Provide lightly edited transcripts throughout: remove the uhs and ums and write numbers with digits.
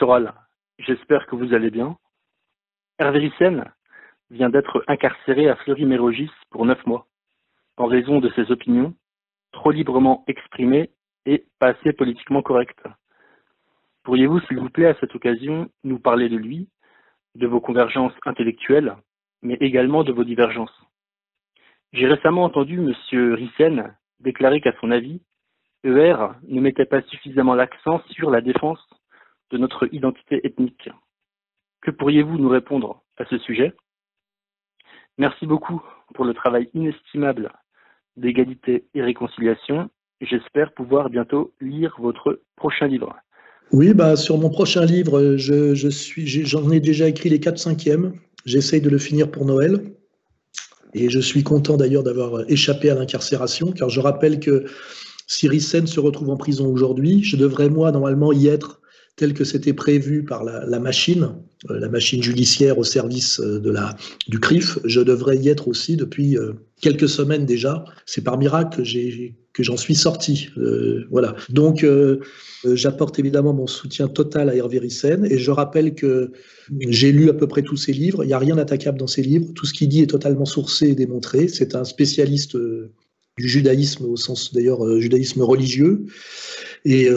Soral, j'espère que vous allez bien. Hervé Ryssen vient d'être incarcéré à Fleury-Mérogis pour 9 mois, en raison de ses opinions, trop librement exprimées et pas assez politiquement correctes. Pourriez-vous, s'il vous plaît, à cette occasion, nous parler de lui, de vos convergences intellectuelles, mais également de vos divergences? J'ai récemment entendu M. Ryssen déclarer qu'à son avis, ER ne mettait pas suffisamment l'accent sur la défense de notre identité ethnique. Que pourriez-vous nous répondre à ce sujet? Merci beaucoup pour le travail inestimable d'égalité et réconciliation. J'espère pouvoir bientôt lire votre prochain livre. Oui, sur mon prochain livre, j'en ai déjà écrit les 4/5e. J'essaye de le finir pour Noël. Et je suis content d'ailleurs d'avoir échappé à l'incarcération, car je rappelle que si Ryssen se retrouve en prison aujourd'hui, je devrais, moi, normalement, y être tel que c'était prévu par la machine judiciaire au service du CRIF. Je devrais y être aussi depuis quelques semaines déjà. C'est par miracle que j'en suis sorti. Voilà. Donc, j'apporte évidemment mon soutien total à Hervé Ryssen, et je rappelle que j'ai lu à peu près tous ses livres. Il n'y a rien d'attaquable dans ses livres. Tout ce qu'il dit est totalement sourcé et démontré. C'est un spécialiste du judaïsme, au sens d'ailleurs judaïsme religieux et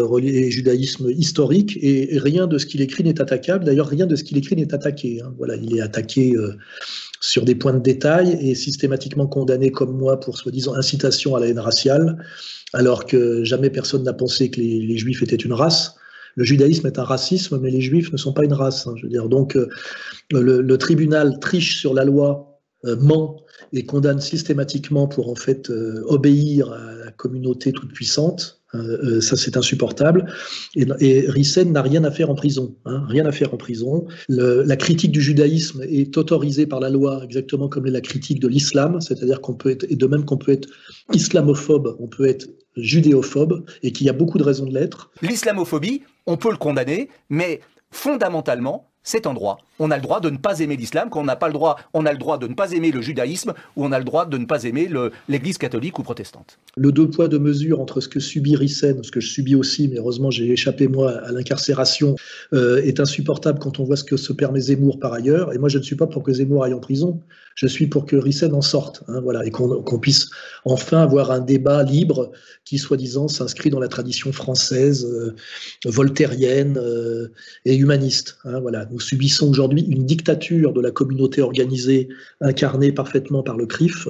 judaïsme historique, et rien de ce qu'il écrit n'est attaquable. D'ailleurs, rien de ce qu'il écrit n'est attaqué. Voilà, il est attaqué sur des points de détail et systématiquement condamné comme moi pour soi-disant incitation à la haine raciale, alors que jamais personne n'a pensé que les Juifs étaient une race. Le judaïsme est un racisme, mais les Juifs ne sont pas une race. Je veux dire, donc le tribunal triche sur la loi, ment et condamne systématiquement pour en fait obéir à la communauté toute puissante. Ça, c'est insupportable. Et Ryssen n'a rien à faire en prison. Rien à faire en prison. La critique du judaïsme est autorisée par la loi, exactement comme la critique de l'islam, c'est-à-dire qu'on peut être, et de même qu'on peut être islamophobe, on peut être judéophobe, et qu'il y a beaucoup de raisons de l'être. L'islamophobie, on peut le condamner, mais fondamentalement, c'est un droit. On a le droit de ne pas aimer l'islam, on a le droit de ne pas aimer le judaïsme, ou on a le droit de ne pas aimer l'Église catholique ou protestante. Le deux poids, deux mesures entre ce que subit Ryssen, ce que je subis aussi, mais heureusement j'ai échappé moi à l'incarcération, est insupportable quand on voit ce que se permet Zemmour par ailleurs. Et moi je ne suis pas pour que Zemmour aille en prison, je suis pour que Ryssen en sorte, voilà, et qu'on puisse enfin avoir un débat libre qui soi-disant s'inscrit dans la tradition française, voltairienne et humaniste. Voilà. Nous subissons aujourd'hui une dictature de la communauté organisée incarnée parfaitement par le CRIF.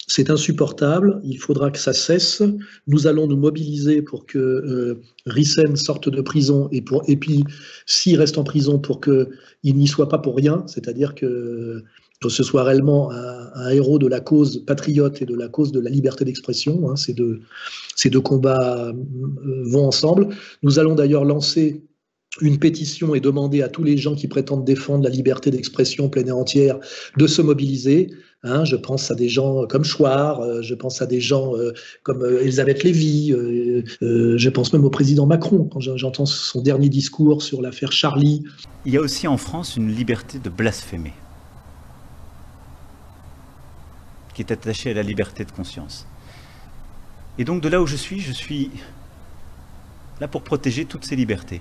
C'est insupportable, il faudra que ça cesse. Nous allons nous mobiliser pour que Ryssen sorte de prison et puis s'il reste en prison pour qu'il n'y soit pas pour rien, c'est-à-dire que ce soit réellement un héros de la cause patriote et de la cause de la liberté d'expression. Ces deux combats vont ensemble. Nous allons d'ailleurs lancer une pétition et demander à tous les gens qui prétendent défendre la liberté d'expression pleine et entière de se mobiliser. Je pense à des gens comme Chouard, je pense à des gens comme Elisabeth Lévy, je pense même au président Macron, quand j'entends son dernier discours sur l'affaire Charlie. Il y a aussi en France une liberté de blasphémer, qui est attachée à la liberté de conscience. Et donc de là où je suis là pour protéger toutes ces libertés.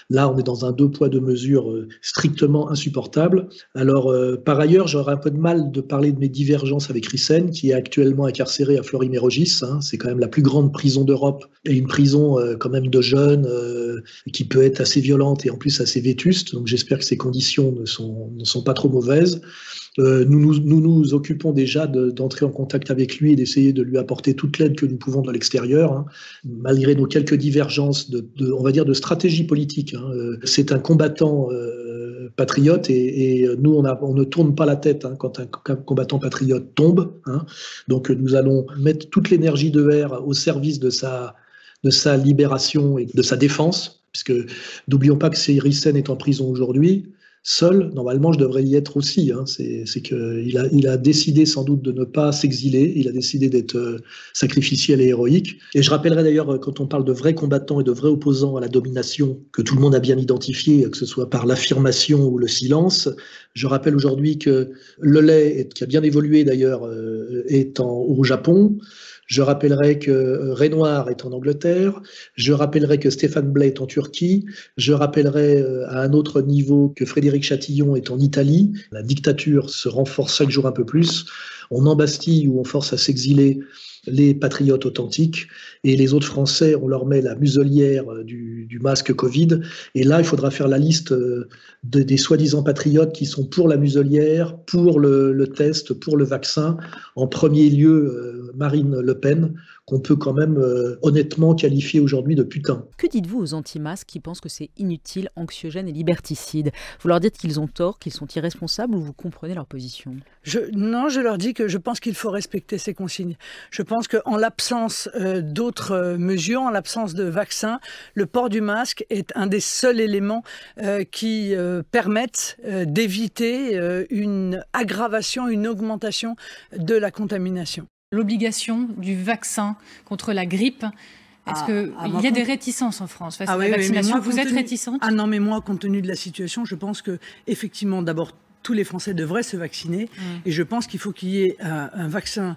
Là, on est dans un deux poids, deux mesures strictement insupportable. Alors, par ailleurs, j'aurais un peu de mal de parler de mes divergences avec Ryssen, qui est actuellement incarcéré à Fleury-Mérogis. C'est quand même la plus grande prison d'Europe, et une prison quand même de jeunes, qui peut être assez violente et en plus assez vétuste. Donc j'espère que ces conditions ne sont pas trop mauvaises. Nous nous occupons déjà d'entrer en contact avec lui et d'essayer de lui apporter toute l'aide que nous pouvons de l'extérieur, malgré nos quelques divergences on va dire de stratégie politique. C'est un combattant patriote et nous on ne tourne pas la tête quand un combattant patriote tombe. Donc nous allons mettre toute l'énergie d'ER au service de sa libération et de sa défense, puisque n'oublions pas que si Ryssen est en prison aujourd'hui, seul, normalement, je devrais y être aussi. C'est qu'il a décidé sans doute de ne pas s'exiler, il a décidé d'être sacrificiel et héroïque. Et je rappellerai d'ailleurs, quand on parle de vrais combattants et de vrais opposants à la domination, que tout le monde a bien identifié, que ce soit par l'affirmation ou le silence, je rappelle aujourd'hui que le lait, qui a bien évolué d'ailleurs, est au Japon. Je rappellerai que Renoir est en Angleterre. Je rappellerai que Stéphane Blay est en Turquie. Je rappellerai à un autre niveau que Frédéric Chatillon est en Italie. La dictature se renforce chaque jour un peu plus. On embastille ou on force à s'exiler les patriotes authentiques, et les autres Français, on leur met la muselière du masque Covid. Et là, il faudra faire la liste des soi-disant patriotes qui sont pour la muselière, pour le test, pour le vaccin. En premier lieu, Marine Le Pen, qu'on peut quand même honnêtement qualifier aujourd'hui de putain. Que dites-vous aux anti-masques qui pensent que c'est inutile, anxiogène et liberticide? Vous leur dites qu'ils ont tort, qu'ils sont irresponsables, ou vous comprenez leur position? Non, je leur dis que je pense qu'il faut respecter ces consignes. Je pense qu'en l'absence d'autres mesures, en l'absence de vaccins, le port du masque est un des seuls éléments qui permettent d'éviter une aggravation, une augmentation de la contamination. L'obligation du vaccin contre la grippe, est-ce qu'il y a des réticences en France face à la vaccination? Vous êtes réticente? Ah non, mais moi, compte tenu de la situation, je pense que effectivement, d'abord, tous les Français devraient se vacciner. Et je pense qu'il faut qu'il y ait un vaccin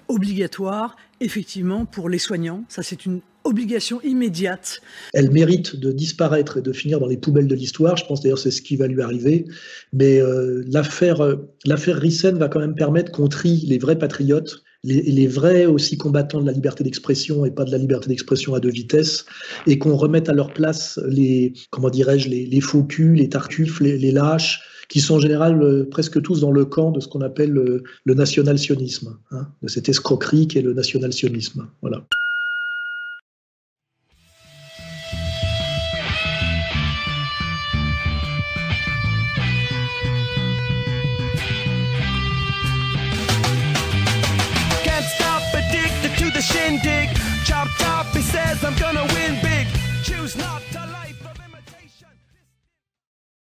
obligatoire, effectivement, pour les soignants. Ça, c'est une obligation immédiate. Elle mérite de disparaître et de finir dans les poubelles de l'histoire. Je pense d'ailleurs que c'est ce qui va lui arriver. Mais l'affaire Rissen va quand même permettre qu'on trie les vrais patriotes, les vrais aussi combattants de la liberté d'expression et pas de la liberté d'expression à deux vitesses, et qu'on remette à leur place les faux culs, les tartuffes, les lâches, qui sont en général presque tous dans le camp de ce qu'on appelle le national-sionisme, hein, de cette escroquerie qu'est le national-sionisme. Voilà. Shindig, chopped up, he says I'm gonna win big. Choose not to